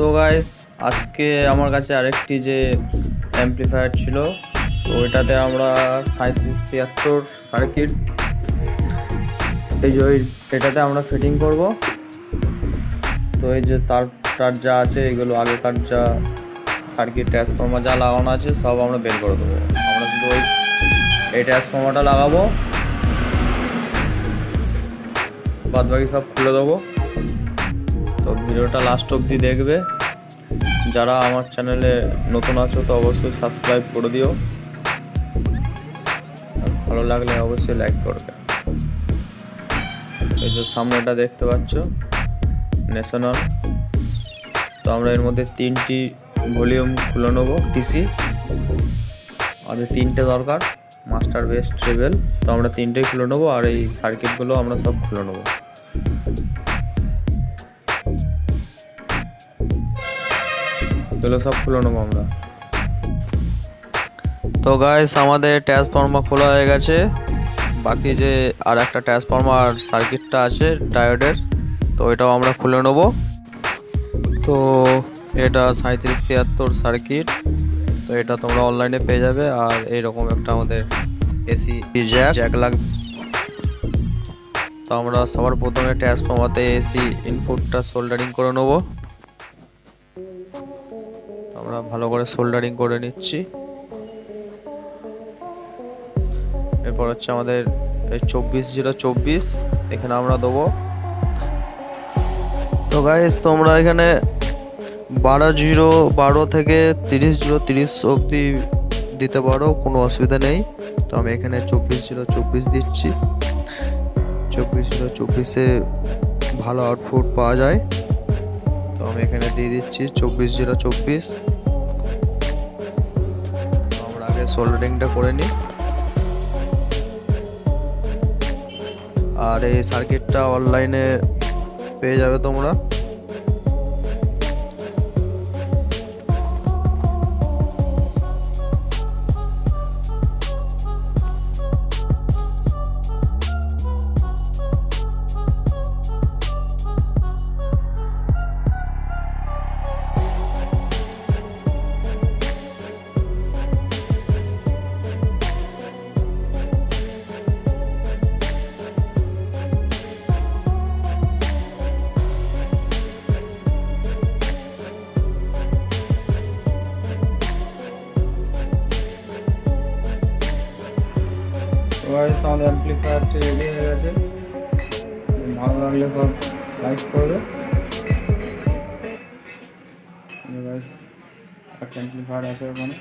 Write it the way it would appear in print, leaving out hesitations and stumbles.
তো গাইস আজকে আমার কাছে আরেকটি যে অ্যাম্পলিফায়ার ছিল, তো এটাতে আমরা 3773 সার্কিট এই যে এটাতে আমরা ফিটিং করব। তো এই যে তার যা আছে এগুলো আগেকার যা সার্কিট ট্রান্সফর্মার যা লাগানো আছে সব আমরা বের করে দেবো। আমরা শুধু এই ট্রান্সফর্মারটা লাগাবো, বাদ বাকি সব খুলে দেবো। তো ভিডিওটা লাস্ট অবধি দেখবে। যারা আমার চ্যানেলে নতুন আছো তো অবশ্যই সাবস্ক্রাইব করে দিও, ভালো লাগলে অবশ্যই লাইক করবে। এই যে সামনেটা দেখতে পাচ্ছ ন্যাশনাল, তো আমরা এর মধ্যে 3টি ভলিউম খুলে নেবো টিসি, আমাদের 3টে দরকার মাস্টার বেস ট্রেবেল, তো আমরা 3টেই খুলে নেবো। আর এই সার্কিটগুলো আমরা সব খুলে নেবো। এগুলো সব খুলে নেবো আমরা। তো গাইস আমাদের ট্রান্সফর্মার খোলা হয়ে গেছে, বাকি যে আর একটা ট্রান্সফর্মার সার্কিটটা আছে ডায়োডের, তো এটাও আমরা খুলে নেব। তো এটা 3773 সার্কিট, তো এটা তোমরা অনলাইনে পেয়ে যাবে। আর এইরকম একটা আমাদের এসি জ্যাক লাগবে। তো আমরা সবার প্রথমে ট্রান্সফর্মারতে এসি ইনপুটটা সোল্ডারিং করে নেব। আমরা ভালো করে সোল্ডারিং করে নিচ্ছি। এরপর হচ্ছে আমাদের এই 24024 এখানে আমরা দেবো। তো গাইস তোমরা এখানে 12 থেকে 30 অবধি দিতে পারো, কোনো অসুবিধা নেই। তো আমি এখানে 24024 দিচ্ছি। 24024-এ ভালো আউটপুট পাওয়া যায়, তো আমি এখানে দিয়ে দিচ্ছি 24024। আমরা আগে সোল্ডারিংটা করে নিই। আর এই সার্কিটটা অনলাইনে পেয়ে যাবে তোমরা। গাইস আমাদের অ্যাম্পলিফায়ারটি রেডি হয়ে গেছে। ভালো লাগলে সব লাইক করবে। গাইস একটা অ্যাম্পলিফায়ার আছে ওখানে।